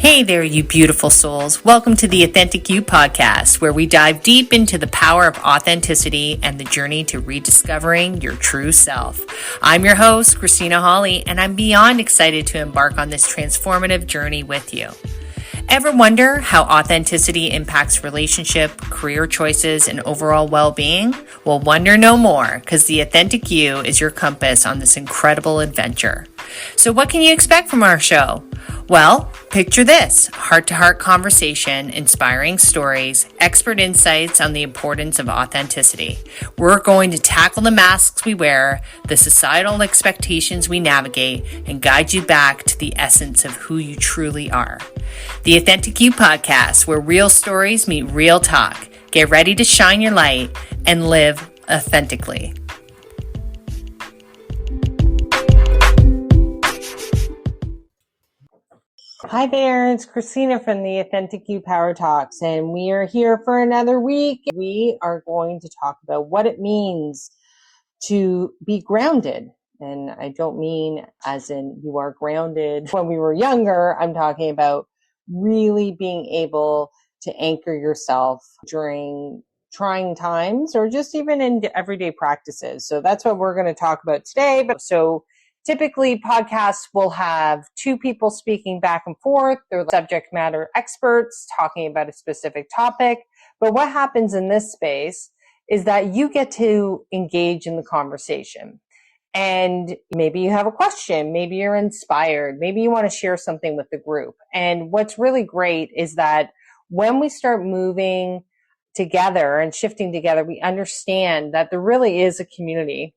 Hey there, you beautiful souls. Welcome to the Authentic You podcast, where we dive deep into the power of authenticity and the journey to rediscovering your true self. I'm your host, 𝐃𝐄𝐒𝐒, and I'm beyond excited to embark on this transformative journey with you. Ever wonder how authenticity impacts relationship, career choices, and overall well-being? Well, wonder no more, because the Authentic You is your compass on this incredible adventure. So what can you expect from our show? Well, picture this: heart-to-heart conversation, inspiring stories, expert insights on the importance of authenticity. We're going to tackle the masks we wear, the societal expectations we navigate, and guide you back to the essence of who you truly are. The Authentic You podcast, where real stories meet real talk. Get ready to shine your light and live authentically. Hi there, it's Christina from the Authentic You Power Talks, and we are here for another week. We are going to talk about what it means to be grounded. And I don't mean as in you are grounded when we were younger. I'm talking about really being able to anchor yourself during trying times or just even in everyday practices. So that's what we're going to talk about today. Typically, podcasts will have two people speaking back and forth. They're subject matter experts talking about a specific topic. But what happens in this space is that you get to engage in the conversation. And maybe you have a question. Maybe you're inspired. Maybe you want to share something with the group. And what's really great is that when we start moving together and shifting together, we understand that there really is a community.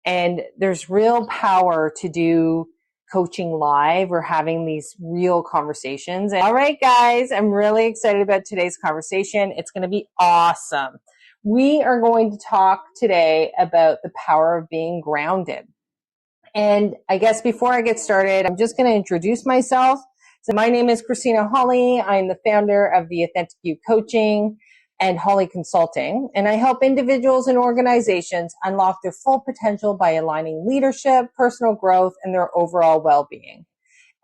And there's real power to do coaching live or having these real conversations. All right, guys, I'm really excited about today's conversation. It's going to be awesome. We are going to talk today about the power of being grounded. And I guess before I get started, I'm just going to introduce myself. So my name is 𝐃𝐄𝐒𝐒. I'm the founder of the Authentic You Coaching and 𝐿𝐿𝐒 Consulting, and I help individuals and organizations unlock their full potential by aligning leadership, personal growth, and their overall well-being.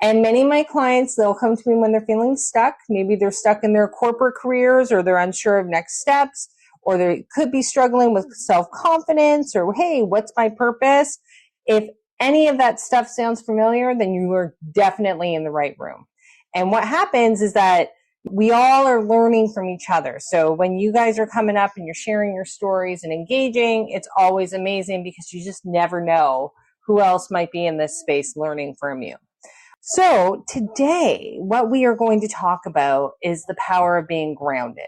And many of my clients, they'll come to me when they're feeling stuck. Maybe they're stuck in their corporate careers, or they're unsure of next steps, or they could be struggling with self-confidence, or, hey, what's my purpose? If any of that stuff sounds familiar, then you are definitely in the right room. And what happens is that we all are learning from each other. So when you guys are coming up and you're sharing your stories and engaging, it's always amazing because you just never know who else might be in this space learning from you. So today, what we are going to talk about is the power of being grounded.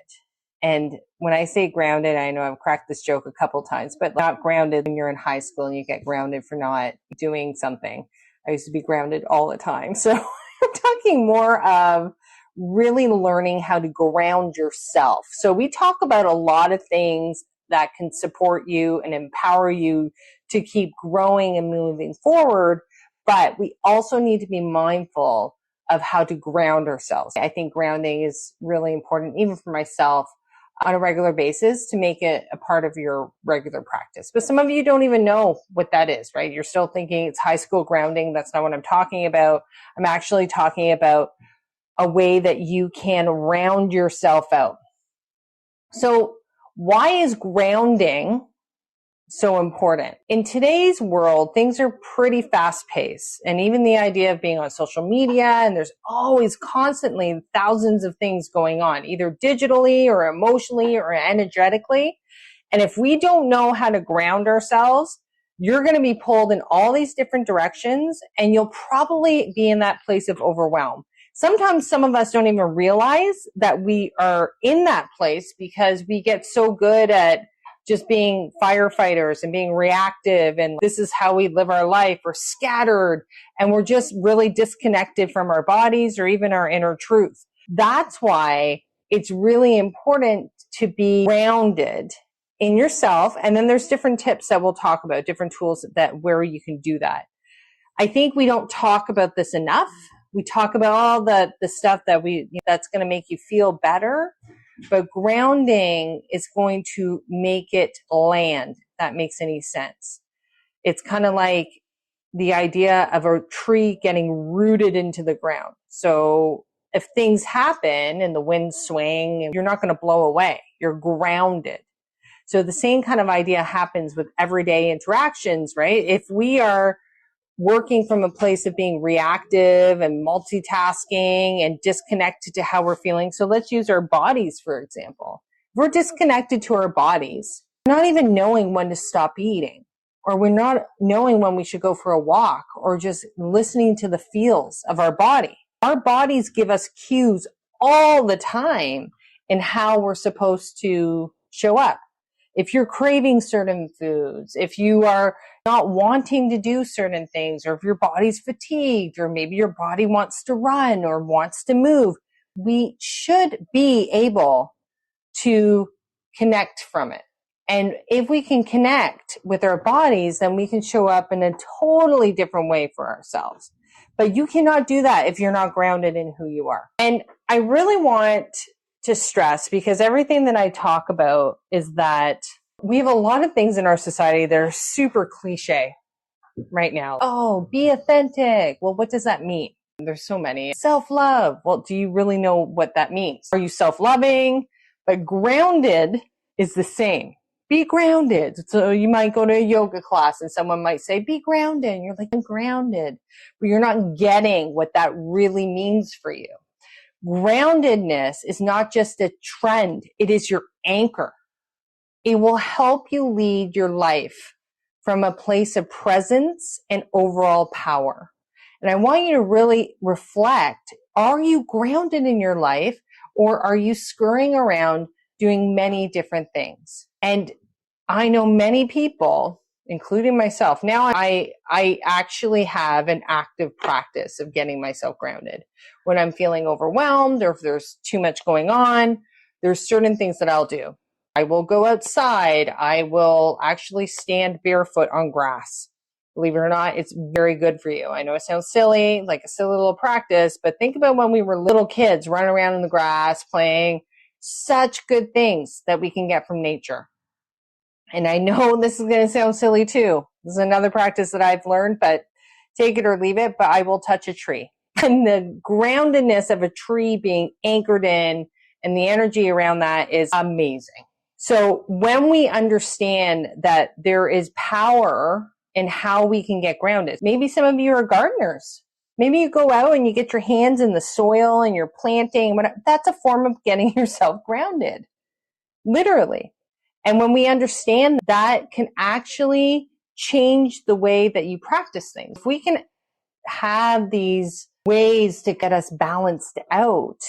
And when I say grounded, I know I've cracked this joke a couple times, but not grounded when you're in high school and you get grounded for not doing something. I used to be grounded all the time. So I'm talking more of really learning how to ground yourself. So we talk about a lot of things that can support you and empower you to keep growing and moving forward, but we also need to be mindful of how to ground ourselves. I think grounding is really important, even for myself, on a regular basis, to make it a part of your regular practice. But some of you don't even know what that is, right? You're still thinking it's high school grounding. That's not what I'm talking about. I'm actually talking about a way that you can round yourself out. So why is grounding so important? In today's world, things are pretty fast paced. And even the idea of being on social media, and there's always constantly thousands of things going on, either digitally or emotionally or energetically. And if we don't know how to ground ourselves, you're going to be pulled in all these different directions, and you'll probably be in that place of overwhelm. Sometimes some of us don't even realize that we are in that place because we get so good at just being firefighters and being reactive, and this is how we live our life. We're scattered, and we're just really disconnected from our bodies or even our inner truth. That's why it's really important to be grounded in yourself. And then there's different tips that we'll talk about, different tools that where you can do that. I think we don't talk about this enough. We talk about all the stuff that that's going to make you feel better, but grounding is going to make it land, if that makes any sense. It's kind of like the idea of a tree getting rooted into the ground. So if things happen and the winds swing, you're not going to blow away. You're grounded. So the same kind of idea happens with everyday interactions, right? If we are working from a place of being reactive and multitasking and disconnected to how we're feeling. So let's use our bodies, for example. We're disconnected to our bodies, not even knowing when to stop eating, or we're not knowing when we should go for a walk, or just listening to the feels of our body. Our bodies give us cues all the time in how we're supposed to show up. If you're craving certain foods, if you are not wanting to do certain things, or if your body's fatigued, or maybe your body wants to run or wants to move, we should be able to connect from it. And if we can connect with our bodies, then we can show up in a totally different way for ourselves. But you cannot do that if you're not grounded in who you are. And I really want to stress, because everything that I talk about is that we have a lot of things in our society that are super cliche right now. Oh, be authentic. Well, what does that mean? There's so many. Self-love. Well, do you really know what that means? Are you self-loving? But grounded is the same. Be grounded. So you might go to a yoga class and someone might say, be grounded. And you're like, I'm grounded. But you're not getting what that really means for you. Groundedness is not just a trend. It is your anchor. It will help you lead your life from a place of presence and overall power. And I want you to really reflect, are you grounded in your life, or are you scurrying around doing many different things? And I know many people, including myself. Now I actually have an active practice of getting myself grounded. When I'm feeling overwhelmed, or if there's too much going on, there's certain things that I'll do. I will go outside. I will actually stand barefoot on grass. Believe it or not, it's very good for you. I know it sounds silly, like a silly little practice, but think about when we were little kids running around in the grass, playing. Such good things that we can get from nature. And I know this is going to sound silly too. This is another practice that I've learned, but take it or leave it, but I will touch a tree. And the groundedness of a tree being anchored in and the energy around that is amazing. So when we understand that there is power in how we can get grounded, maybe some of you are gardeners. Maybe you go out and you get your hands in the soil and you're planting. That's a form of getting yourself grounded, literally. And when we understand that, can actually change the way that you practice things. If we can have these ways to get us balanced out,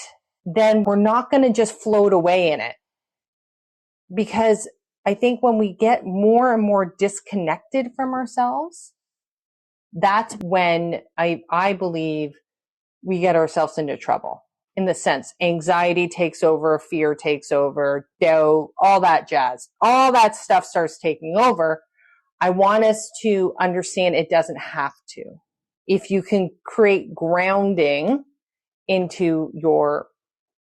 then we're not going to just float away in it. Because I think when we get more and more disconnected from ourselves, that's when I believe we get ourselves into trouble. In the sense, anxiety takes over, fear takes over, doubt, all that jazz. All that stuff starts taking over. I want us to understand it doesn't have to. If you can create grounding into your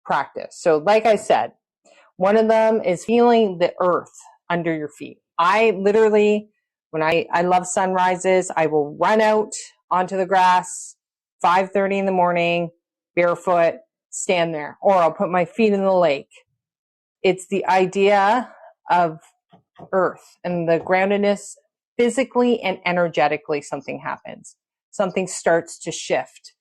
practice. So like I said, one of them is feeling the earth under your feet. I literally, when I love sunrises, I will run out onto the grass, 5:30 in the morning, barefoot, stand there, or I'll put my feet in the lake. It's the idea of earth and the groundedness. Physically and energetically, something happens. Something starts to shift.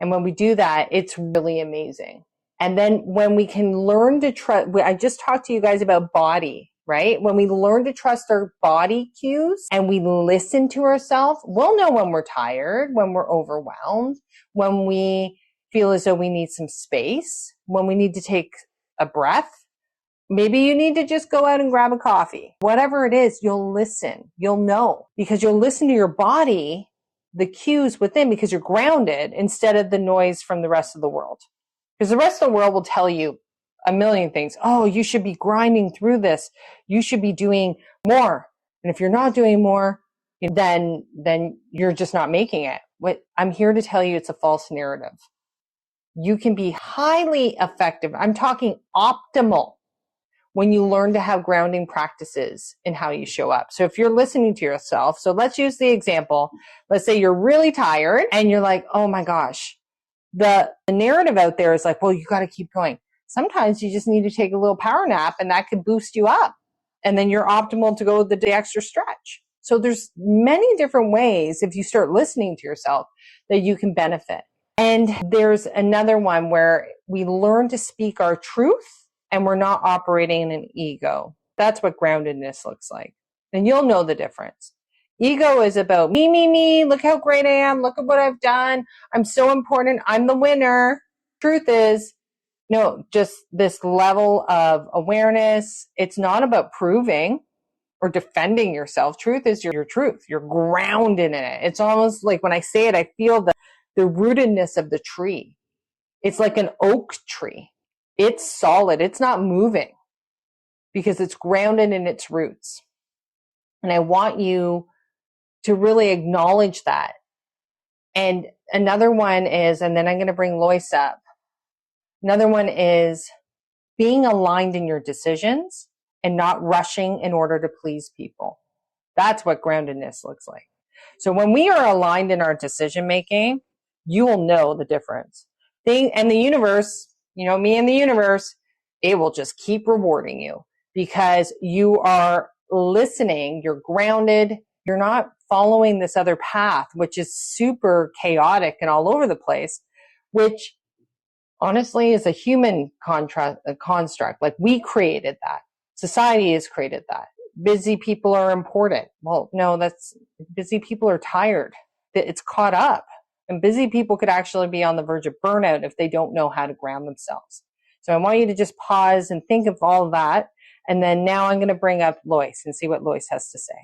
And when we do that, it's really amazing. And then when we can learn to trust, I just talked to you guys about body, right? When we learn to trust our body cues and we listen to ourselves, we'll know when we're tired, when we're overwhelmed, when we feel as though we need some space, when we need to take a breath. Maybe you need to just go out and grab a coffee. Whatever it is, you'll listen. You'll know because you'll listen to your body, the cues within, because you're grounded instead of the noise from the rest of the world. Because the rest of the world will tell you a million things. Oh, you should be grinding through this. You should be doing more. And if you're not doing more, then you're just not making it. What I'm here to tell you, it's a false narrative. You can be highly effective. I'm talking optimal when you learn to have grounding practices in how you show up. So if you're listening to yourself, so let's use the example. Let's say you're really tired and you're like, oh my gosh, the narrative out there is like, well, you got to keep going. Sometimes you just need to take a little power nap and that could boost you up. And then you're optimal to go the extra stretch. So there's many different ways, if you start listening to yourself, that you can benefit. And there's another one where we learn to speak our truth and we're not operating in an ego. That's what groundedness looks like. And you'll know the difference. Ego is about me, look how great I am, look at what I've done, I'm so important, I'm the winner. Truth is, no, just this level of awareness. It's not about proving or defending yourself. Truth is your truth. You're grounded in it. It's almost like when I say it, I feel the rootedness of the tree. It's like an oak tree. It's solid. It's not moving because it's grounded in its roots. And I want you to really acknowledge that. And another one is, and then I'm going to bring Lois up. Another one is being aligned in your decisions and not rushing in order to please people. That's what groundedness looks like. So when we are aligned in our decision making, you will know the difference. And the universe, me and the universe, it will just keep rewarding you because you are listening, you're grounded, you're not following this other path, which is super chaotic and all over the place, which honestly is a human construct. Like we created that. Society has created that. Busy people are important. Well, no, busy people are tired. It's caught up. And busy people could actually be on the verge of burnout if they don't know how to ground themselves. So I want you to just pause and think of all of that. And then now I'm going to bring up Lois and see what Lois has to say.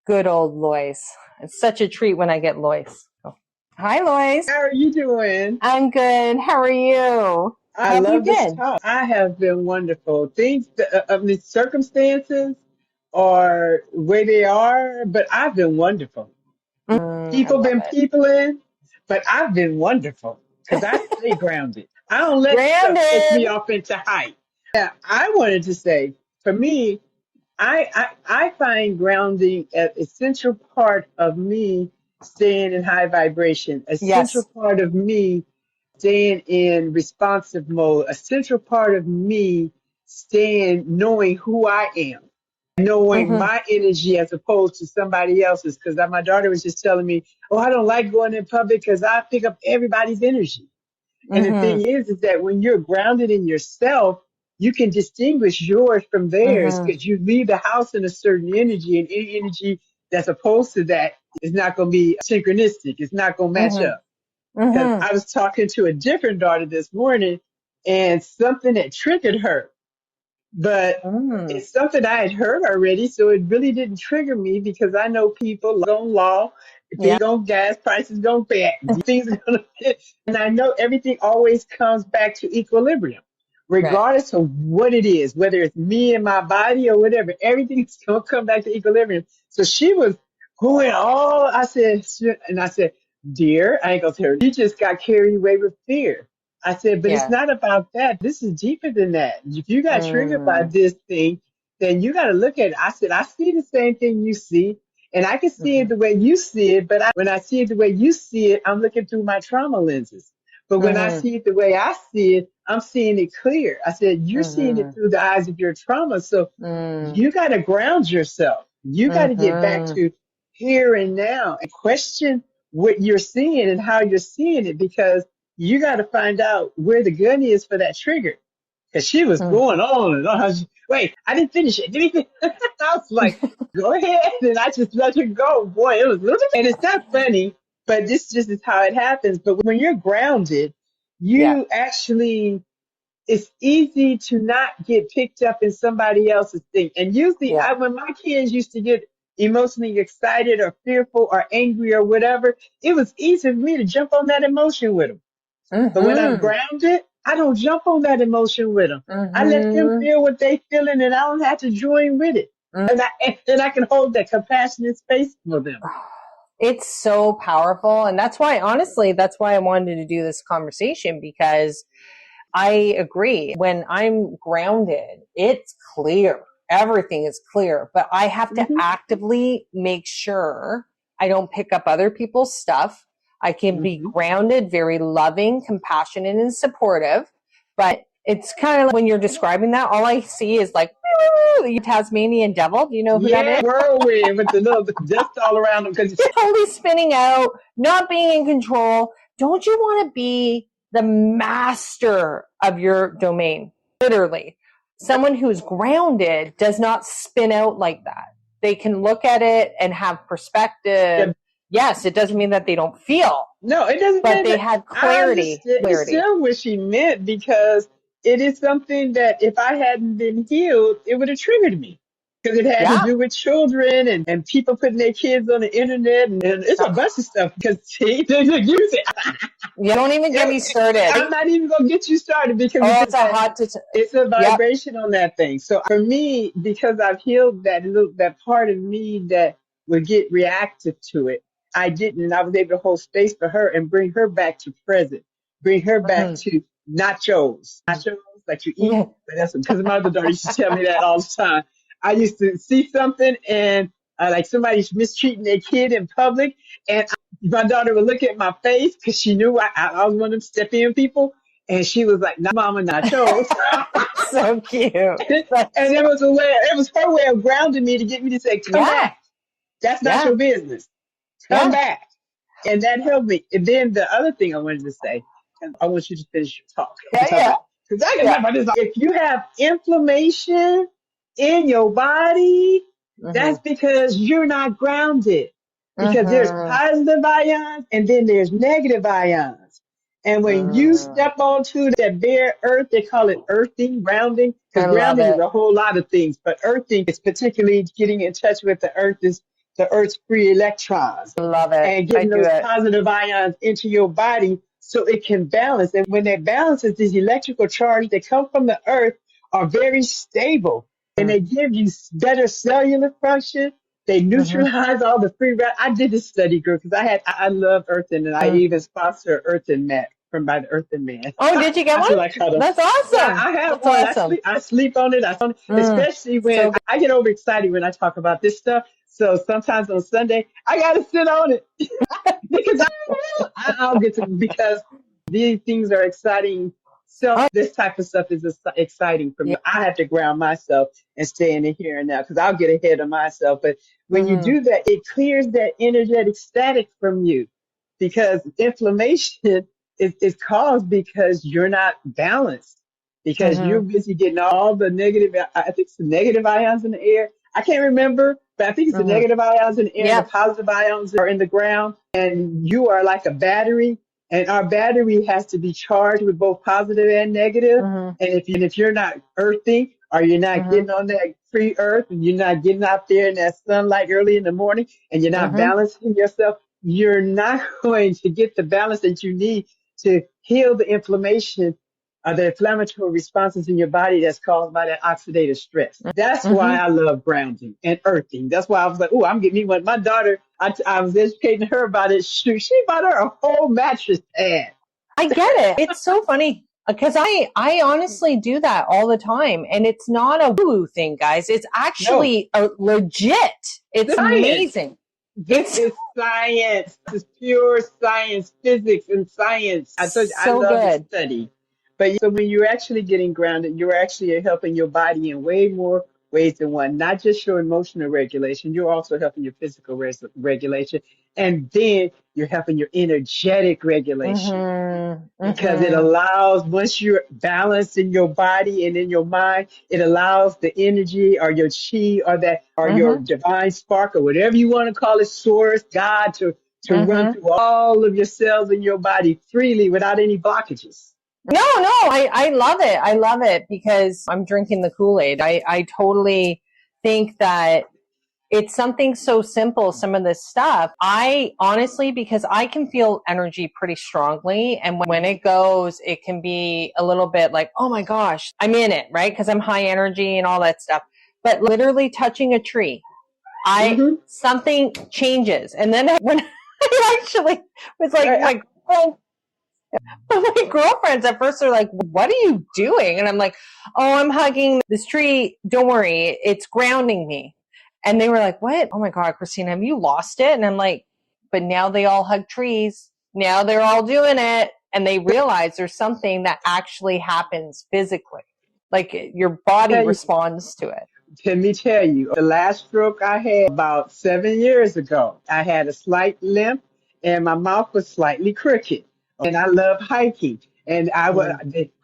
Good old Lois. It's such a treat when I get Lois. Oh. Hi, Lois. How are you doing? I'm good. How are you? I love this talk. I have been wonderful. The circumstances are where they are, but I've been wonderful. People been peopling, but I've been wonderful because I stay grounded. I don't let stuff take me off into height. Yeah, I wanted to say, for me, I find grounding an essential part of me staying in high vibration, essential part of me staying in responsive mode, a central part of me knowing who I am, knowing my energy as opposed to somebody else's. Because my daughter was just telling me, oh, I don't like going in public because I pick up everybody's energy. And the thing is that when you're grounded in yourself, you can distinguish yours from theirs because you leave the house in a certain energy, and any energy that's opposed to that is not going to be synchronistic. It's not going to match up. Because I was talking to a different daughter this morning and something that triggered her. But it's something I had heard already, so it really didn't trigger me because I know people on law, things on gas, prices going back, things are going to fit. And I know everything always comes back to equilibrium, regardless of what it is, whether it's me and my body or whatever, everything's going to come back to equilibrium. So she was going all, I said, dear, I ain't going to tell her, you just got carried away with fear. I said, but it's not about that. This is deeper than that. If you got triggered by this thing, then you got to look at it. I said, I see the same thing you see, and I can see it the way you see it. But when I see it the way you see it, I'm looking through my trauma lenses. But when I see it the way I see it, I'm seeing it clear. I said, you're seeing it through the eyes of your trauma. So you got to ground yourself. You got to get back to here and now and question what you're seeing and how you're seeing it, because you got to find out where the gun is for that trigger. Because she was going on and on. Wait, I didn't finish it. I was like, go ahead. And I just let her go. Boy, it was little. And it's not funny, but this just is how it happens. But when you're grounded, you actually, it's easy to not get picked up in somebody else's thing. And usually when my kids used to get emotionally excited or fearful or angry or whatever, it was easy for me to jump on that emotion with them. But when I'm grounded, I don't jump on that emotion with them. I let them feel what they feeling, and I don't have to join with it. And I can hold that compassionate space for them. It's so powerful. And that's why, honestly, that's why I wanted to do this conversation, because I agree. When I'm grounded, it's clear. Everything is clear, but I have to actively make sure I don't pick up other people's stuff. I can be grounded, very loving, compassionate, and supportive. But it's kind of like when you're describing that, all I see is like, the Tasmanian devil. Do you know who that is? Whirlwind with the little dust all around them. Because totally spinning out, not being in control. Don't you want to be the master of your domain? Literally. Someone who's grounded does not spin out like that. They can look at it and have perspective. Yes, it doesn't mean that they don't feel. No, it doesn't. But they had clarity. I understand what she meant, because it is something that if I hadn't been healed, it would have triggered me. Because it had to do with children and people putting their kids on the internet, and it's a bunch of stuff, because they use it. You don't even get me started. I'm not even going to get you started, because it's a vibration on that thing. So for me, because I've healed that part of me that would get reactive to it, I didn't. And I was able to hold space for her and bring her back to present, bring her back to nachos like you eat. But that's because my other daughter used to tell me that all the time. I used to see something and like somebody's mistreating their kid in public, and my daughter would look at my face because she knew I was one of them step in people, and she was like, "No, mama, nachos." So cute. And it was her way of grounding me to get me to say, "Come back. That's not your business. Come back." And that helped me. And then the other thing I wanted to say, and I want you to finish your talk. Because I can remember this. If you have inflammation in your body, that's because you're not grounded. Because there's positive ions and then there's negative ions. And when you step onto that bare earth, they call it earthing, grounding. Because grounding is a whole lot of things. But earthing is particularly getting in touch with the earth's free electrons. Love it. And getting those positive ions into your body so it can balance. And when that balances, these electrical charges that come from the earth are very stable. And they give you better cellular function. They neutralize all the free radicals. I did this study, girl, because I love earthing, and I even sponsor earthing mat by the Earthen Man. Oh, did you get one? That's awesome. Yeah, I have one. Awesome. I sleep on it. Especially when I get overexcited when I talk about this stuff. So sometimes on Sunday, I got to sit on it because I'll get to, because these things are exciting. So this type of stuff is exciting for me. I have to ground myself and stay in the here and now, because I'll get ahead of myself. But when you do that, it clears that energetic static from you, because inflammation is caused because you're not balanced, because you're busy getting all the negative, I think it's the negative ions in the air. I can't remember, but I think it's the negative ions in the air, and the positive ions are in the ground, and you are like a battery. And our battery has to be charged with both positive and negative. And if you're not earthing, or you're not getting on that free earth, and you're not getting out there in that sunlight early in the morning, and you're not balancing yourself, you're not going to get the balance that you need to heal the inflammation, the inflammatory responses in your body that's caused by that oxidative stress. That's why I love grounding and earthing. That's why I was like, oh, I'm getting me one. My daughter, I was educating her about it. She bought her a whole mattress pad. I get it. It's so funny, because I honestly do that all the time. And it's not a woo thing, guys. It's actually legit. It's amazing. This is science. It's pure science, physics and science. I love to study. But so when you're actually getting grounded, you're actually helping your body in way more ways than one. Not just your emotional regulation, you're also helping your physical regulation. And then you're helping your energetic regulation. Because it allows, once you're balanced in your body and in your mind, it allows the energy, or your chi, or your divine spark, or whatever you want to call it, source, God, to run through all of your cells in your body freely without any blockages. No, I love it. I love it, because I'm drinking the Kool-Aid. I totally think that it's something so simple, some of this stuff. I honestly, because I can feel energy pretty strongly. And when it goes, it can be a little bit like, oh my gosh, I'm in it, right? Because I'm high energy and all that stuff. But literally touching a tree, something changes. And then when I actually was like, my girlfriends at first are like, what are you doing? And I'm like, oh, I'm hugging this tree. Don't worry. It's grounding me. And they were like, what? Oh my God, Christina, have you lost it? And I'm like, but now they all hug trees. Now they're all doing it, and they realize there's something that actually happens physically. Like your body responds to it. Let me tell you, the last stroke I had about 7 years ago, I had a slight limp and my mouth was slightly crooked. And I love hiking. And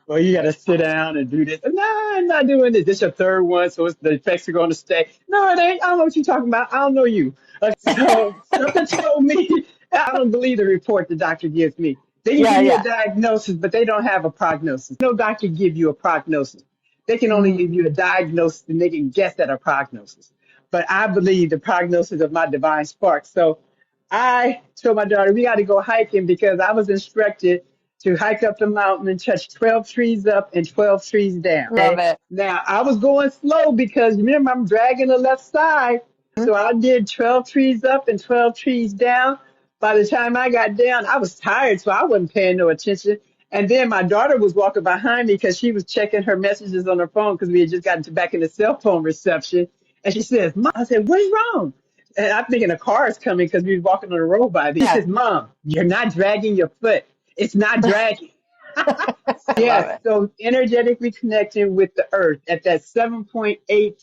well, you got to sit down and do this. No, I'm not doing this. This is your third one, so the effects are going to stay. No, it ain't. I don't know what you're talking about. I don't know you. So something told me, I don't believe the report the doctor gives me. They can give you a diagnosis, but they don't have a prognosis. No doctor give you a prognosis. They can only give you a diagnosis and they can guess at a prognosis. But I believe the prognosis of my divine spark. So I told my daughter, we got to go hiking because I was instructed to hike up the mountain and touch 12 trees up and 12 trees down. Love it. Now, I was going slow because remember, I'm dragging the left side. So I did 12 trees up and 12 trees down. By the time I got down, I was tired, so I wasn't paying no attention. And then my daughter was walking behind me because she was checking her messages on her phone because we had just gotten back in the cell phone reception. And she says, Mom, I said, what is wrong? And I'm thinking a car is coming because we were walking on the road by me. She says, Mom, you're not dragging your foot. It's not dragging. Yes, so energetically connecting with the earth at that 7.83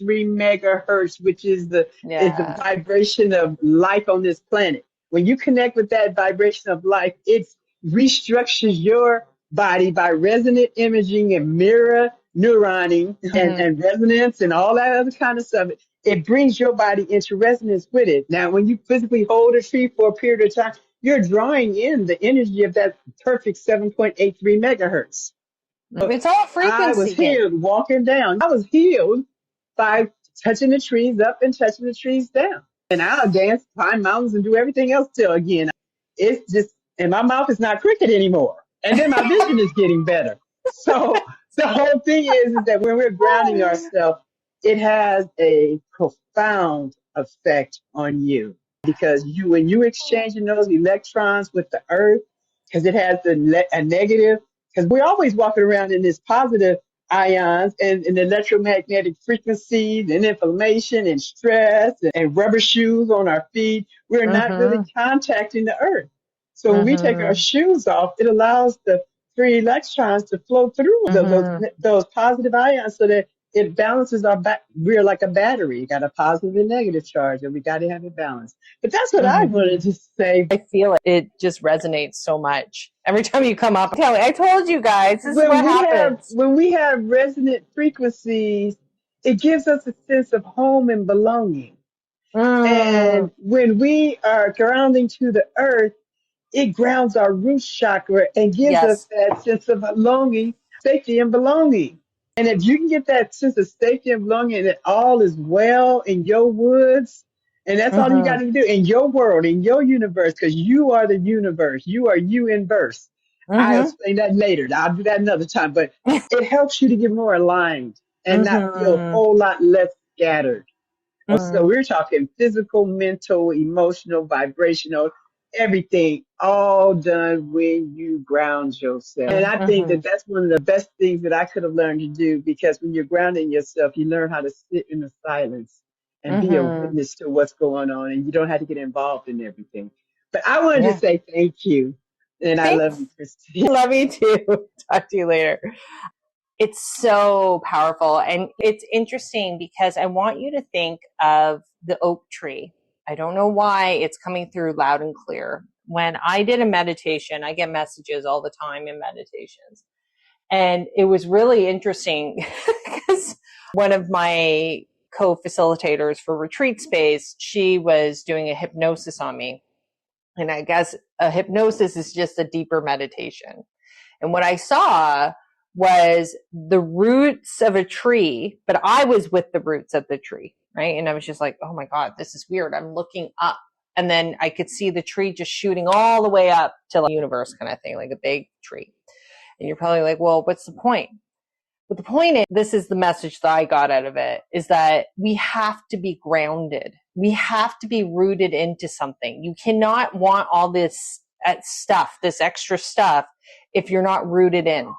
megahertz, which is the vibration of life on this planet. When you connect with that vibration of life, it restructures your body by resonant imaging and mirror neuroning and resonance and all that other kind of stuff. It brings your body into resonance with it. Now, when you physically hold a tree for a period of time, you're drawing in the energy of that perfect 7.83 megahertz. It's all frequency. I was healed walking down. I was healed by touching the trees up and touching the trees down. And I'll dance, climb mountains, and do everything else till again. It's just, and my mouth is not crooked anymore. And then my vision is getting better. So the whole thing is that when we're grounding ourselves, it has a profound effect on you. Because when you exchanging those electrons with the earth, because it has a negative, because we're always walking around in this positive ions and electromagnetic frequencies and inflammation and stress and rubber shoes on our feet. We're not really contacting the earth. So when we take our shoes off, it allows the free electrons to flow through those positive ions so that it balances we're like a battery. You got a positive and negative charge, and we got to have it balanced. But that's what I wanted to say. I feel it. It just resonates so much. Every time you come up, tell me, I told you guys, this is what happens. When we have resonant frequencies, it gives us a sense of home and belonging. And when we are grounding to the earth, it grounds our root chakra and gives us that sense of belonging, safety and belonging. And if you can get that sense of safety and belonging that all is well in your woods, and that's all you got to do in your world, in your universe, because you are the universe. You are you in verse. I'll explain that later. I'll do that another time. But it helps you to get more aligned and not feel a whole lot less scattered. So we're talking physical, mental, emotional, vibrational, everything all done when you ground yourself. And I think that that's one of the best things that I could have learned to do, because when you're grounding yourself, you learn how to sit in the silence and be a witness to what's going on, and you don't have to get involved in everything. But I wanted to say thank you. And I love you, Christine. I love you too. Talk to you later. It's so powerful. And it's interesting because I want you to think of the oak tree. I don't know why it's coming through loud and clear. When I did a meditation, I get messages all the time in meditations. And it was really interesting because one of my co-facilitators for Retreat Space, she was doing a hypnosis on me. And I guess a hypnosis is just a deeper meditation. And what I saw was the roots of a tree, but I was with the roots of the tree, right? And I was just like, oh my God, this is weird. I'm looking up, and then I could see the tree just shooting all the way up to the universe kind of thing, like a big tree. And you're probably like, well, what's the point? But the point is, this is the message that I got out of it, is that we have to be grounded. We have to be rooted into something. You cannot want all this stuff, this extra stuff, if you're not rooted in.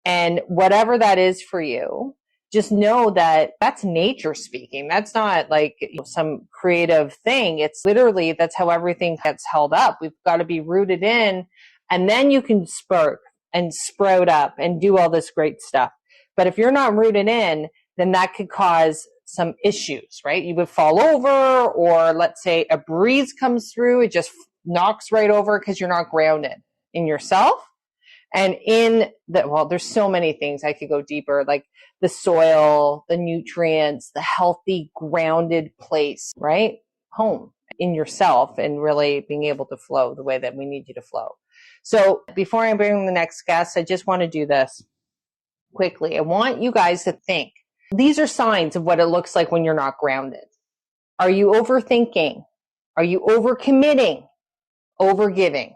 And whatever that is for you, just know that that's nature speaking. That's not like some creative thing. It's literally, that's how everything gets held up. We've got to be rooted in, and then you can spark and sprout up and do all this great stuff. But if you're not rooted in, then that could cause some issues, right? You would fall over, or let's say a breeze comes through, it just knocks right over because you're not grounded in yourself. And in the, well, there's so many things I could go deeper, like the soil, the nutrients, the healthy, grounded place, right? Home in yourself, and really being able to flow the way that we need you to flow. So before I bring the next guest, I just want to do this quickly. I want you guys to think. These are signs of what it looks like when you're not grounded. Are you overthinking? Are you overcommitting? Overgiving?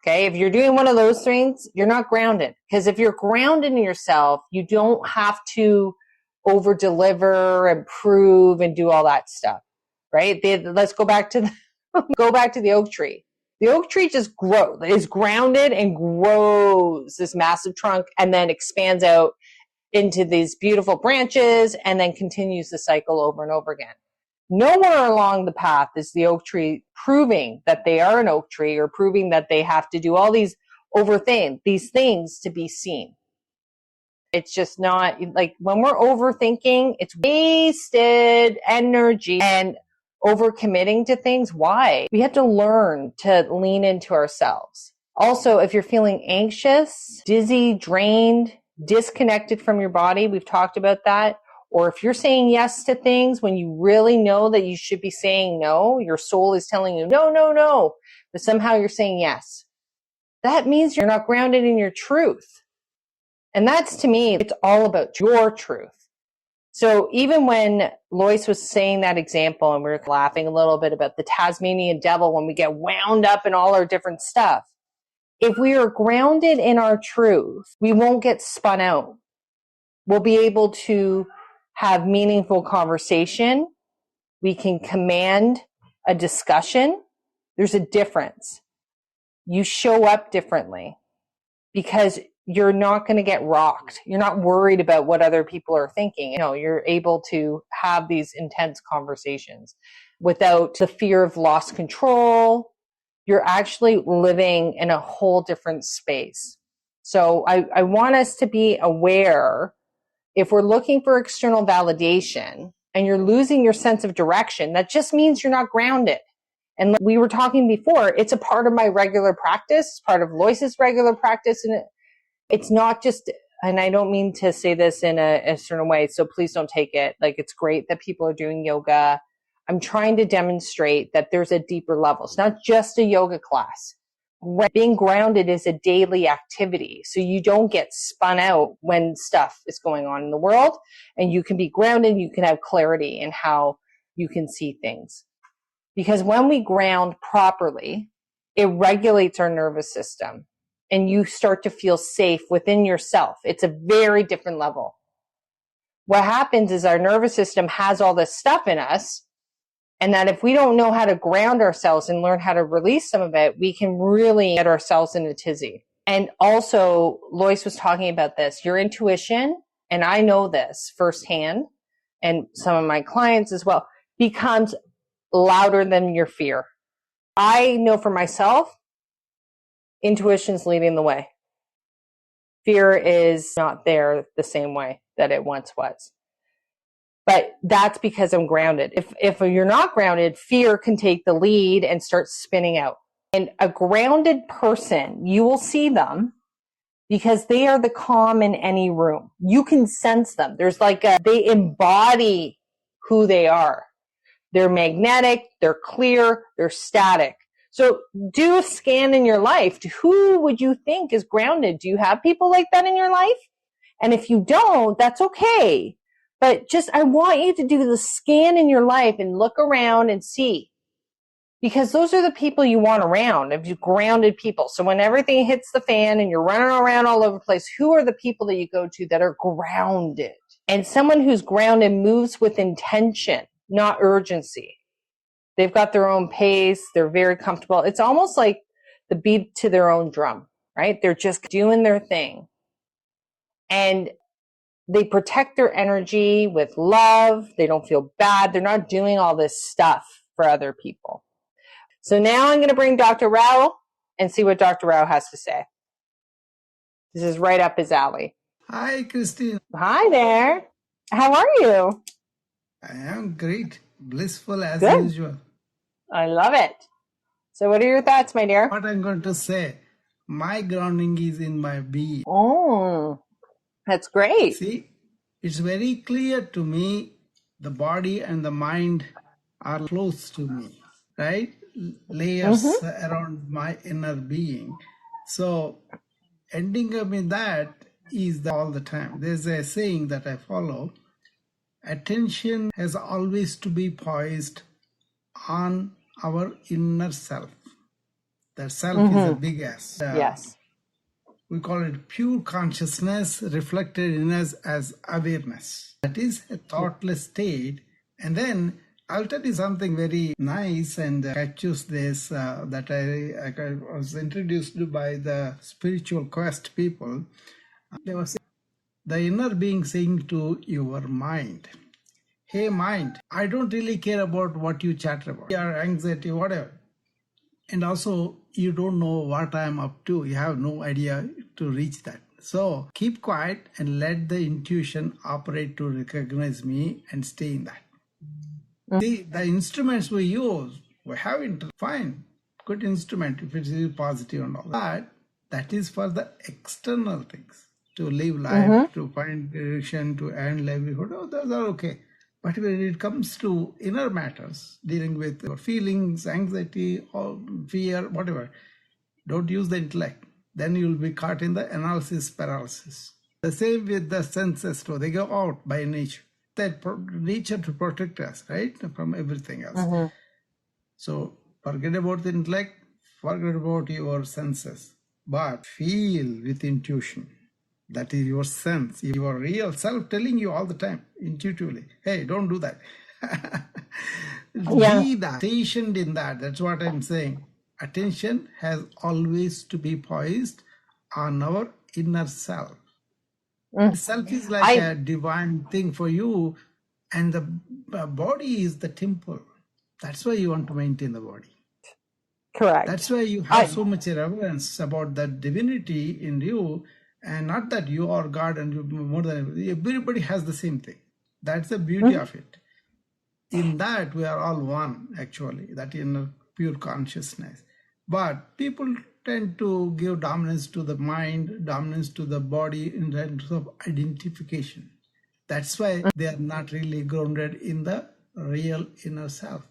Okay, if you're doing one of those things, you're not grounded. Because if you're grounded in yourself, you don't have to over deliver and prove and do all that stuff, right? Let's go back to the oak tree. The oak tree just is grounded and grows this massive trunk, and then expands out into these beautiful branches, and then continues the cycle over and over again. Nowhere along the path is the oak tree proving that they are an oak tree, or proving that they have to do all these these things to be seen. It's just not, like, when we're overthinking, it's wasted energy and overcommitting to things. Why? We have to learn to lean into ourselves. Also, if you're feeling anxious, dizzy, drained, disconnected from your body, we've talked about that. Or if you're saying yes to things when you really know that you should be saying no, your soul is telling you no, no, no, but somehow you're saying yes. That means you're not grounded in your truth. And that's, to me, it's all about your truth. So even when Lois was saying that example, and we were laughing a little bit about the Tasmanian devil, when we get wound up in all our different stuff, if we are grounded in our truth, we won't get spun out. We'll be able to have meaningful conversation. We can command a discussion. There's a difference. You show up differently because you're not going to get rocked. You're not worried about what other people are thinking. You're able to have these intense conversations without the fear of lost control. You're actually living in a whole different space. So I want us to be aware. If we're looking for external validation and you're losing your sense of direction, that just means you're not grounded. And like we were talking before, it's a part of my regular practice, part of Lois's regular practice. And it's not just, and I don't mean to say this in a certain way, so please don't take it like it's great that people are doing yoga. I'm trying to demonstrate that there's a deeper level. It's not just a yoga class. Being grounded is a daily activity. So you don't get spun out when stuff is going on in the world, and you can be grounded. You can have clarity in how you can see things. Because when we ground properly, it regulates our nervous system, and you start to feel safe within yourself. It's a very different level. What happens is our nervous system has all this stuff in us, and that if we don't know how to ground ourselves and learn how to release some of it, we can really get ourselves in a tizzy. And also, Lois was talking about this, your intuition, and I know this firsthand, and some of my clients as well, becomes louder than your fear. I know for myself, intuition's leading the way. Fear is not there the same way that it once was. But that's because I'm grounded. If you're not grounded, fear can take the lead and start spinning out. And a grounded person, you will see them because they are the calm in any room. You can sense them. They embody who they are. They're magnetic, they're clear, they're static. So do a scan in your life. Who would you think is grounded? Do you have people like that in your life? And if you don't, that's okay. But I want you to do the scan in your life and look around and see. Because those are the people you want around, if you grounded people. So when everything hits the fan and you're running around all over the place, who are the people that you go to that are grounded? And someone who's grounded moves with intention, not urgency. They've got their own pace. They're very comfortable. It's almost like the beat to their own drum, right? They're just doing their thing. And They protect their energy with love. They don't feel bad. They're not doing all this stuff for other people. So now I'm going to bring Dr. Rao and see what Dr. Rao has to say. This is right up his alley. Hi, Christine. Hi there. How are you? I am great, blissful as Good. usual. I love it. So what are your thoughts, my dear? What I'm going to say, my grounding is in my being. Oh, that's great. See, it's very clear to me the body and the mind are close to me, right? Layers around my inner being. So ending up in that is all the time. There's a saying that I follow. Attention has always to be poised on our inner self. That self is a big S. Yes. We call it pure consciousness reflected in us as awareness. That is a thoughtless state. And then I'll tell you something very nice and catches this that I was introduced to by the spiritual quest people. They were saying, the inner being saying to your mind, hey mind, I don't really care about what you chatter about, your anxiety, whatever. And also, you don't know what I'm up to. You have no idea to reach that. So keep quiet and let the intuition operate to recognize me and stay in that. See, the instruments we use, we have fine, good instrument if it is positive and all. But that is for the external things. To live life, to find direction, to earn livelihood, those are okay. But when it comes to inner matters, dealing with your feelings, anxiety, or fear, whatever, don't use the intellect. Then you'll be caught in the analysis paralysis. The same with the senses too. They go out by nature. That nature to protect us, right, from everything else. So forget about the intellect, forget about your senses, but feel with intuition. That is your sense, your real self telling you all the time, intuitively, hey, don't do that. Be that, stationed in that. That's what I'm saying. Attention has always to be poised on our inner self. Self is like a divine thing for you, and the body is the temple. That's why you want to maintain the body. Correct. That's why you have so much reverence about that divinity in you. And not that you are God and you more than everybody has the same thing. That's the beauty of it. In that we are all one, actually, that in pure consciousness. But people tend to give dominance to the mind, dominance to the body in terms of identification. That's why they are not really grounded in the real inner self.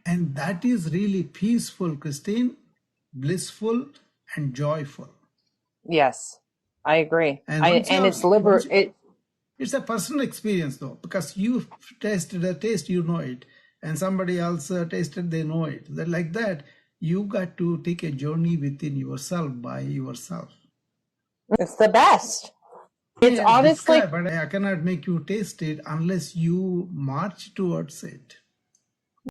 And that is really peaceful, Christine, blissful and joyful. Yes, I agree. And it's a personal experience though, because you tasted a taste, you know it, and somebody else tasted, they know it. Like that, you got to take a journey within yourself by yourself. It's the best. It's honestly, but I cannot make you taste it unless you march towards it.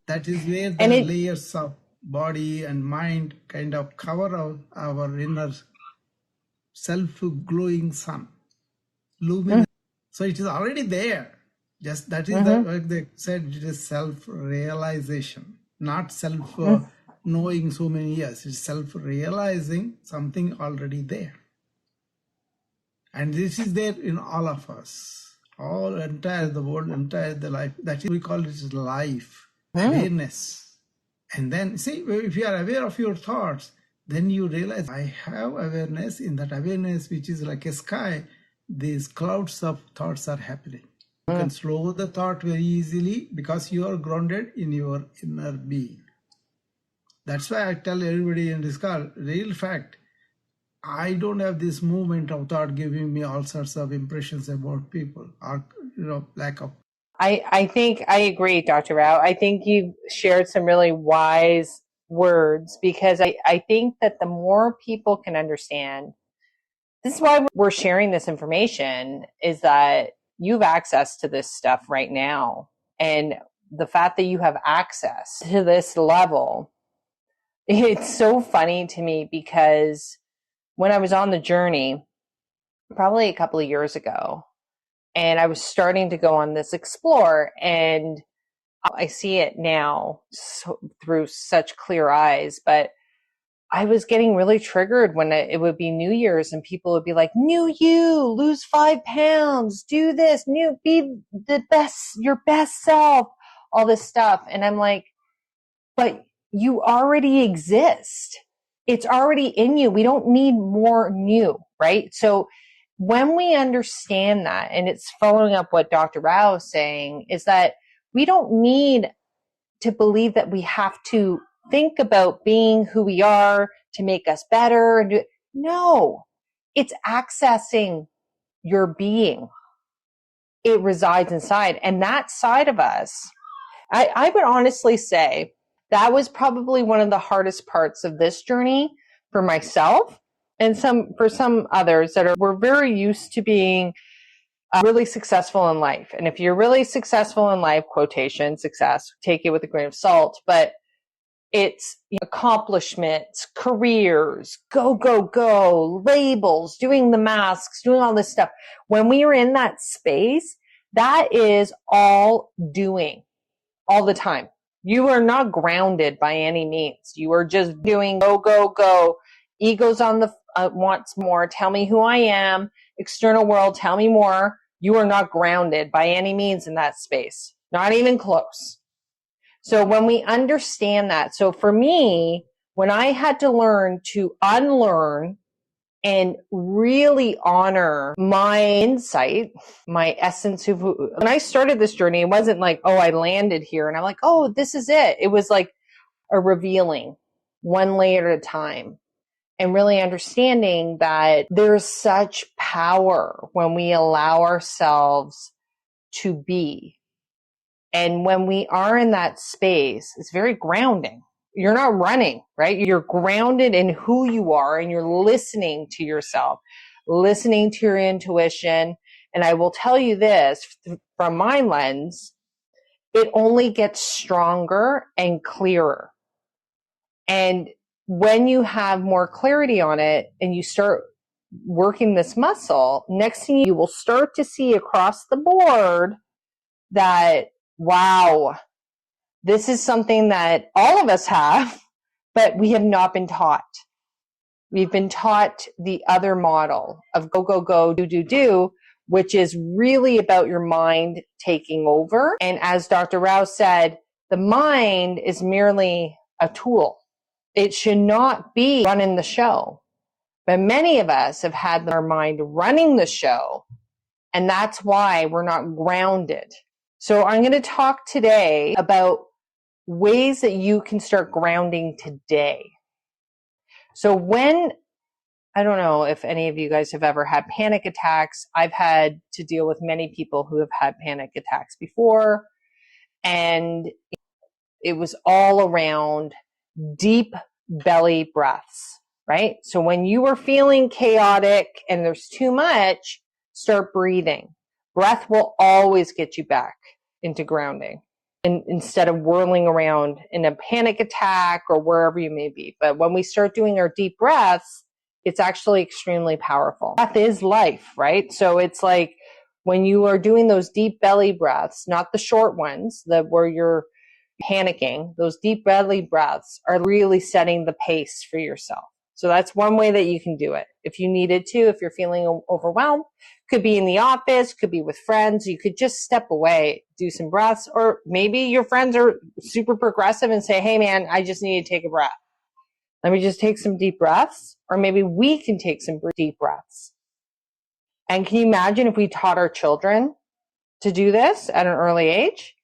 That is where the layers of body and mind kind of cover our inner self-glowing sun, luminous. So it is already there. Just that is like they said, it is self-realization, not self-knowing so many years. It's self-realizing something already there. And this is there in all of us, all entire the world, entire the life. That is, we call it life, awareness. And then, see, if you are aware of your thoughts, then you realize I have awareness. In that awareness, which is like a sky, these clouds of thoughts are happening. You can slow the thought very easily because you are grounded in your inner being. That's why I tell everybody in this call, real fact, I don't have this movement of thought giving me all sorts of impressions about people or, lack of. I think I agree, Dr. Rao. I think you've shared some really wise words because I think that the more people can understand, this is why we're sharing this information, is that you have access to this stuff right now. And the fact that you have access to this level, it's so funny to me because when I was on the journey, probably a couple of years ago, And I was starting to go on this explore, and I see it now through such clear eyes, but I was getting really triggered when it would be New Year's and people would be like, new you, lose 5 pounds, do this, be the best, your best self, all this stuff. And I'm like, but you already exist. It's already in you. We don't need more new, right? So when we understand that, and it's following up what Dr. Rao is saying, is that we don't need to believe that we have to think about being who we are to make us better. No, it's accessing your being. It resides inside. And that side of us, I would honestly say that was probably one of the hardest parts of this journey for myself and for some others that we're very used to being really successful in life. And if you're really successful in life, quotation, success, take it with a grain of salt, but it's accomplishments, careers, go, go, go, labels, doing the masks, doing all this stuff. When we are in that space, that is all doing all the time. You are not grounded by any means. You are just doing go, go, go. Ego's on the wants more. Tell me who I am. External world, tell me more. You are not grounded by any means in that space. Not even close. So when we understand that, so for me, when I had to learn to unlearn and really honor my insight, my essence of when I started this journey, it wasn't like, oh, I landed here and I'm like, oh, this is it. It was like a revealing one layer at a time and really understanding that there's such power when we allow ourselves to be. And when we are in that space, it's very grounding. You're not running, right? You're grounded in who you are and you're listening to yourself, listening to your intuition. And I will tell you this from my lens, it only gets stronger and clearer. And when you have more clarity on it and you start working this muscle, next thing you will start to see across the board that, wow, this is something that all of us have, but we have not been taught. We've been taught the other model of go, go, go, do, do, do, which is really about your mind taking over. And as Dr. Rao said, the mind is merely a tool. It should not be running the show. But many of us have had our mind running the show, and that's why we're not grounded. So I'm going to talk today about ways that you can start grounding today. So I don't know if any of you guys have ever had panic attacks. I've had to deal with many people who have had panic attacks before, and it was all around deep belly breaths, right? So when you are feeling chaotic and there's too much, start breathing. Breath will always get you back into grounding. And instead of whirling around in a panic attack or wherever you may be. But when we start doing our deep breaths, it's actually extremely powerful. Breath is life, right? So it's like when you are doing those deep belly breaths, not the short ones where you're panicking, those deep belly breaths are really setting the pace for yourself. So that's one way that you can do it. If you needed to, if you're feeling overwhelmed, could be in the office, could be with friends. You could just step away, do some breaths, or maybe your friends are super progressive and say, hey man, I just need to take a breath. Let me just take some deep breaths, or maybe we can take some deep breaths. And can you imagine if we taught our children to do this at an early age,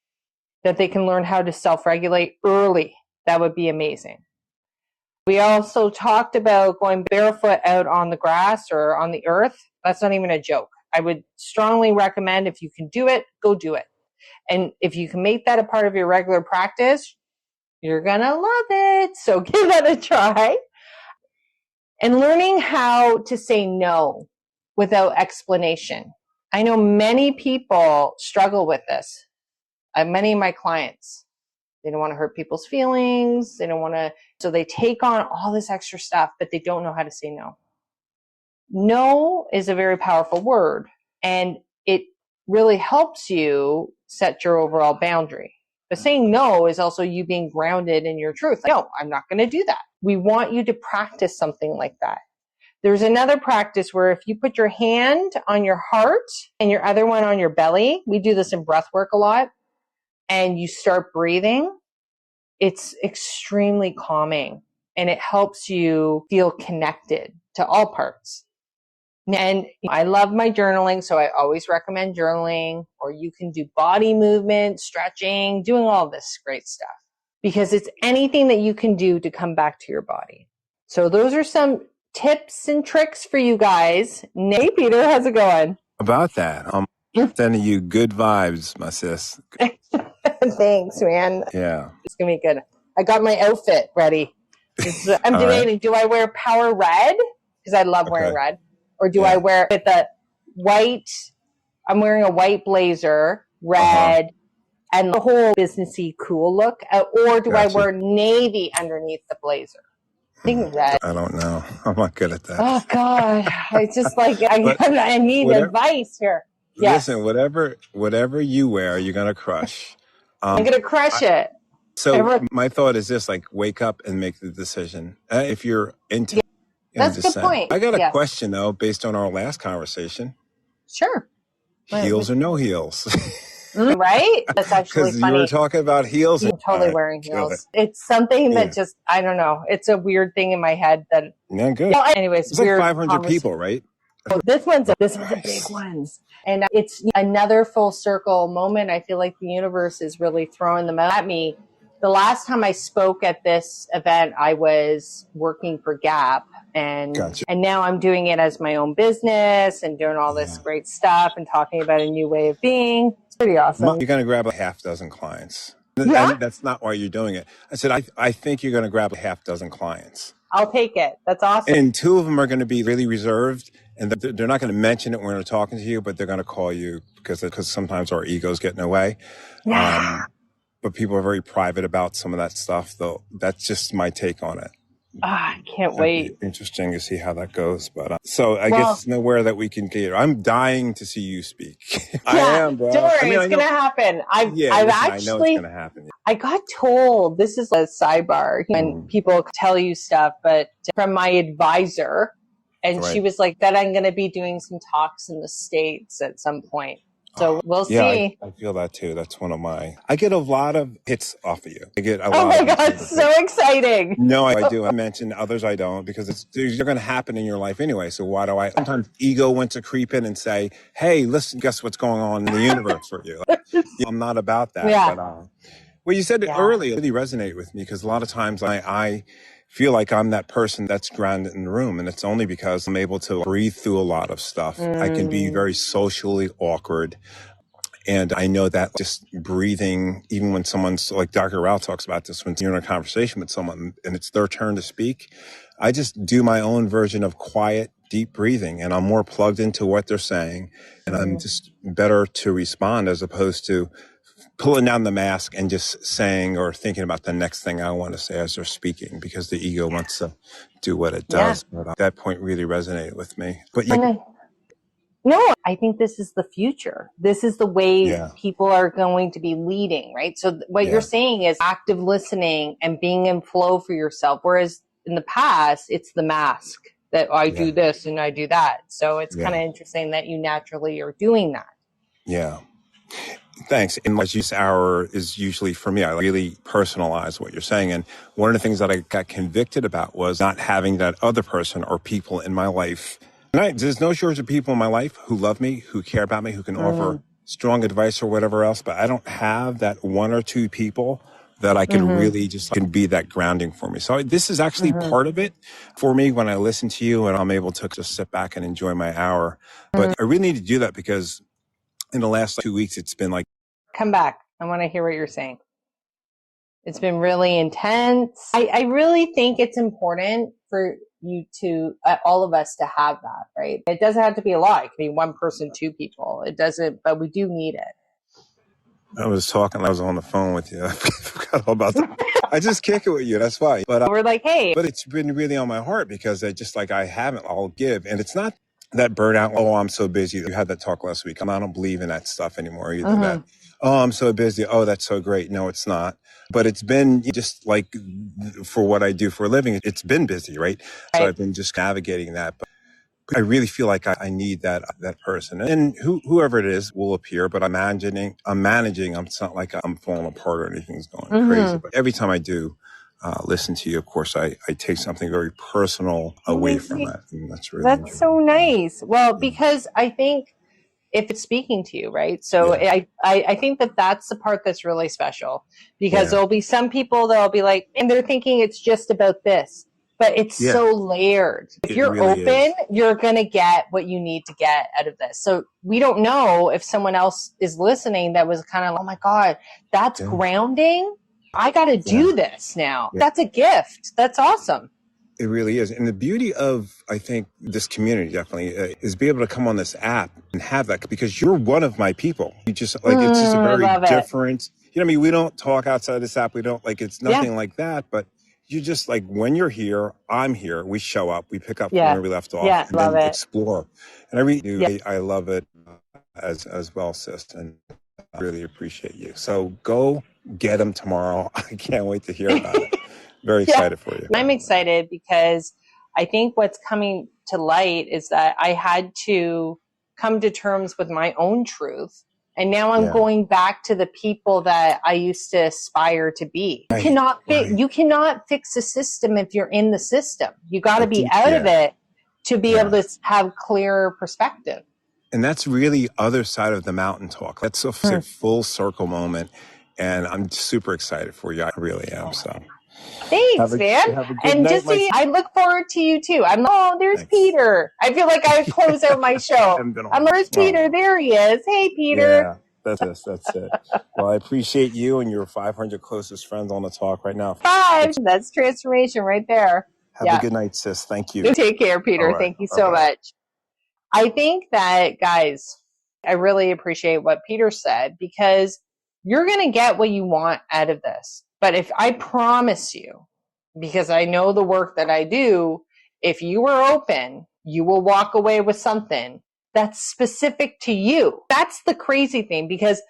that they can learn how to self-regulate early? That would be amazing. We also talked about going barefoot out on the grass or on the earth. That's not even a joke. I would strongly recommend, if you can do it, go do it. And if you can make that a part of your regular practice, you're going to love it. So give that a try. And learning how to say no without explanation. I know many people struggle with this. Many of my clients, they don't want to hurt people's feelings. They don't want to, so they take on all this extra stuff, but they don't know how to say no. No is a very powerful word, and it really helps you set your overall boundary. But saying no is also you being grounded in your truth. Like, no, I'm not going to do that. We want you to practice something like that. There's another practice where if you put your hand on your heart and your other one on your belly, we do this in breath work a lot, and you start breathing, it's extremely calming and it helps you feel connected to all parts. And I love my journaling, so I always recommend journaling, or you can do body movement, stretching, doing all this great stuff, because it's anything that you can do to come back to your body. So those are some tips and tricks for you guys. Hey, Peter, how's it going? About that, I'm sending you good vibes, my sis. Thanks, man. Yeah. It's going to be good. I got my outfit ready. I'm debating, do I wear power red? Because I love wearing red. Or do I wear with the white, I'm wearing a white blazer, red, and the whole businessy cool look? Or do I wear navy underneath the blazer? I think red. I don't know. I'm not good at that. Oh, God. It's just like, I need advice here. Yes. Listen, whatever you wear, you're going to crush. I'm going to crush it. So my thought is this, like, wake up and make the decision. If you're into That's a good point. I got a question, though, based on our last conversation. Sure. Heels or no heels? Right? That's actually funny. Because you were talking about heels. I'm totally wearing heels. It's something that just, I don't know. It's a weird thing in my head that. Yeah, good. Well, anyways, it's like 500 people, right? Oh, this one's a big one. And it's another full circle moment. I feel like the universe is really throwing them at me. The last time I spoke at this event, I was working for Gap. And now I'm doing it as my own business and doing all this great stuff and talking about a new way of being. It's pretty awesome. You're going to grab a half dozen clients. Yeah? That's not why you're doing it. I said, I think you're going to grab a half dozen clients. I'll take it. That's awesome. And two of them are going to be really reserved. And they're not going to mention it when they're talking to you, but they're going to call you because sometimes our egos get in the way. Yeah. But people are very private about some of that stuff, though. That's just my take on it. I can't wait. Interesting to see how that goes. But so I guess it's nowhere that we can get. I'm dying to see you speak. I am, bro. Don't worry, it's going to happen. I know it's going to happen. I got told, this is a sidebar, when people tell you stuff, but from my advisor, and she was like, that I'm going to be doing some talks in the States at some point. So we'll see. I feel that too. That's one of my. I get a lot of hits off of you. I get a lot. Oh my God, so exciting! No, I do. I mention others. I don't, because they're going to happen in your life anyway. So why do I? Sometimes ego wants to creep in and say, "Hey, listen, guess what's going on in the universe for you?" I'm not about that. Yeah. But, well, you said it earlier. It really resonated with me because a lot of times I feel like I'm that person that's grounded in the room. And it's only because I'm able to breathe through a lot of stuff. I can be very socially awkward. And I know that just breathing, even when someone's, like Dr. Rao talks about this, when you're in a conversation with someone and it's their turn to speak, I just do my own version of quiet, deep breathing. And I'm more plugged into what they're saying. And I'm just better to respond as opposed to pulling down the mask and just saying or thinking about the next thing I want to say as they're speaking, because the ego wants to do what it does. But that point really resonated with me. But no, I think this is the future. This is the way people are going to be leading, right? So what you're saying is active listening and being in flow for yourself. Whereas in the past, it's the mask that I do this and I do that. So it's kind of interesting that you naturally are doing that. Yeah. Thanks. And my use hour is usually for me. I really personalize what you're saying. And one of the things that I got convicted about was not having that other person or people in my life. And there's no shortage of people in my life who love me, who care about me, who can offer strong advice or whatever else. But I don't have that one or two people that I can really just can be that grounding for me. So this is actually part of it for me when I listen to you and I'm able to just sit back and enjoy my hour. But I really need to do that because in the last 2 weeks, it's been like. Come back. I want to hear what you're saying. It's been really intense. I really think it's important for you to, all of us to have that, right? It doesn't have to be a lot. It can be one person, two people. It doesn't, but we do need it. I was on the phone with you. I forgot all about that. I just kick it with you. That's why. But we're like, hey. But it's been really on my heart because I haven't, I'll give. And it's not that burnout. Oh, I'm so busy. You had that talk last week. I don't believe in that stuff anymore either. That, oh, I'm so busy. Oh, that's so great. No, it's not. But it's been just like for what I do for a living, it's been busy, right? So I've been just navigating that. But I really feel like I need that person, and whoever it is will appear. But I'm managing. It's not like I'm falling apart or anything's going crazy. But every time I do listen to you, of course, I take something very personal away from that, and that's really That's so nice. Well, because I think if it's speaking to you, right? So I think that that's the part that's really special, because there'll be some people that'll be like, and they're thinking it's just about this, but it's so layered. If you're really open, you're going to get what you need to get out of this. So we don't know if someone else is listening that was kind of, oh my God, that's grounding. I got to do this now. That's a gift. That's awesome. It really is. And the beauty of, I think, this community definitely is be able to come on this app and have that, because you're one of my people. You just like, it's just a very different, you know what I mean? We don't talk outside this app. We don't like, it's nothing like that, but you just like, when you're here, I'm here. We show up, we pick up where we left off and then explore. And I love it as well, sis. And I really appreciate you. So go get them tomorrow. I can't wait to hear about it. Very excited for you. I'm excited because I think what's coming to light is that I had to come to terms with my own truth. And now I'm going back to the people that I used to aspire to be. You cannot fix a system if you're in the system. You got to be out of it to be able to have clearer perspective. And that's really other side of the mountain talk. That's a full circle moment. And I'm super excited for you. I really am. So. Thanks, man. And just I look forward to you too. There's Peter. I feel like I close out my show. There's Peter. There he is. Hey, Peter. Yeah, that's it. Well, I appreciate you and your 500 closest friends on the talk right now. 5. That's transformation right there. Have a good night, sis. Thank you. Take care, Peter. Thank you so much. I think that, guys, I really appreciate what Peter said, because you're going to get what you want out of this. But if I promise you, because I know the work that I do, if you are open, you will walk away with something that's specific to you. That's the crazy thing, because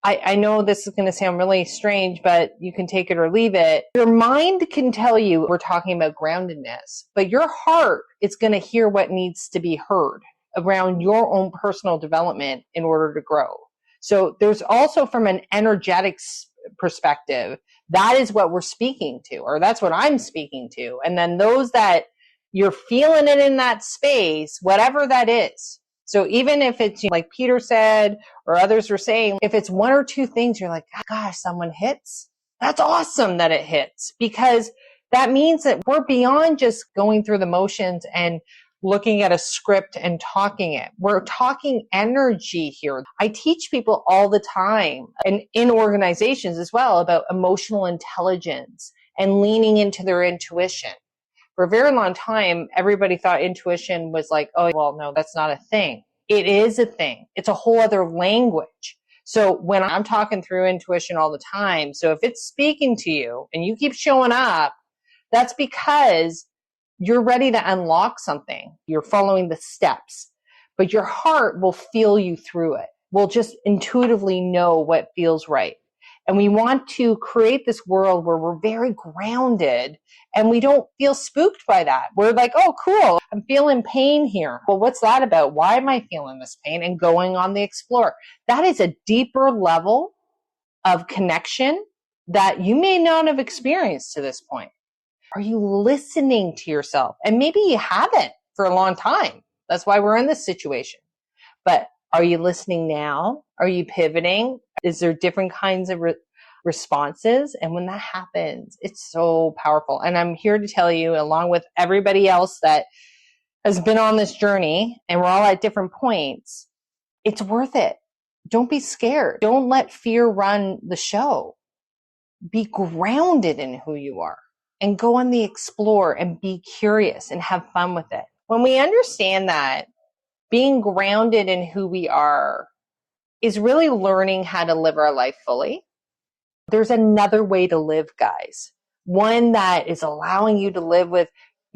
I know this is going to sound really strange, but you can take it or leave it. Your mind can tell you we're talking about groundedness, but your heart is going to hear what needs to be heard around your own personal development in order to grow. So there's also, from an energetics perspective, that is what we're speaking to, or that's what I'm speaking to. And then those that you're feeling it in that space, whatever that is. So even if it's like Peter said, or others were saying, if it's one or two things, you're like, gosh, someone hits. That's awesome that it hits, because that means that we're beyond just going through the motions and looking at a script and talking it. We're talking energy here. I teach people all the time, and in organizations as well, about emotional intelligence and leaning into their intuition. For a very long time, everybody thought intuition was like, oh, well, no, that's not a thing. It is a thing. It's a whole other language. So when I'm talking through intuition all the time, so if it's speaking to you and you keep showing up, that's because you're ready to unlock something. You're following the steps, but your heart will feel you through it. We'll just intuitively know what feels right. And we want to create this world where we're very grounded and we don't feel spooked by that. We're like, oh, cool. I'm feeling pain here. Well, what's that about? Why am I feeling this pain? And going on the explore. That is a deeper level of connection that you may not have experienced to this point. Are you listening to yourself? And maybe you haven't for a long time. That's why we're in this situation. But are you listening now? Are you pivoting? Is there different kinds of responses? And when that happens, it's so powerful. And I'm here to tell you, along with everybody else that has been on this journey, and we're all at different points, it's worth it. Don't be scared. Don't let fear run the show. Be grounded in who you are and go on the explore and be curious and have fun with it. When we understand that, being grounded in who we are is really learning how to live our life fully. There's another way to live, guys. One that is allowing you to live with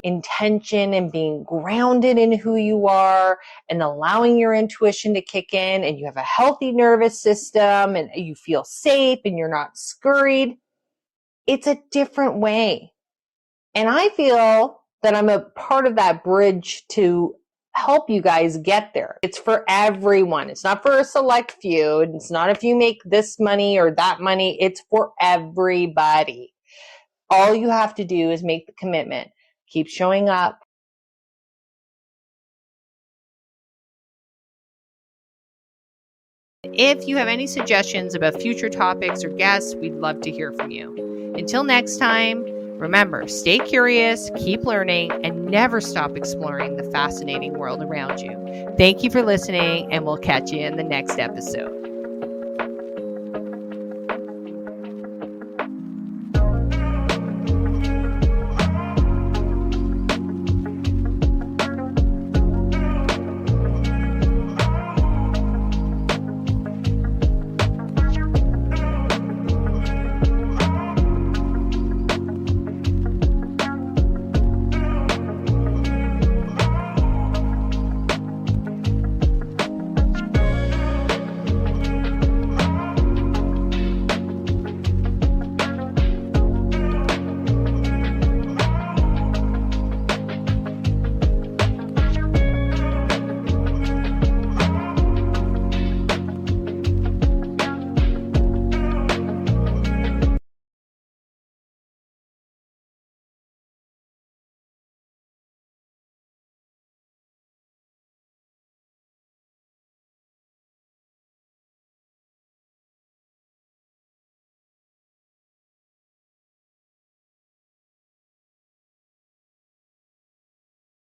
intention and being grounded in who you are and allowing your intuition to kick in, and you have a healthy nervous system and you feel safe and you're not scurried, it's a different way. And I feel that I'm a part of that bridge to help you guys get there. It's for everyone. It's not for a select few. It's not if you make this money or that money. It's for everybody. All you have to do is make the commitment. Keep showing up. If you have any suggestions about future topics or guests, we'd love to hear from you. Until next time, remember, stay curious, keep learning, and never stop exploring the fascinating world around you. Thank you for listening, and we'll catch you in the next episode.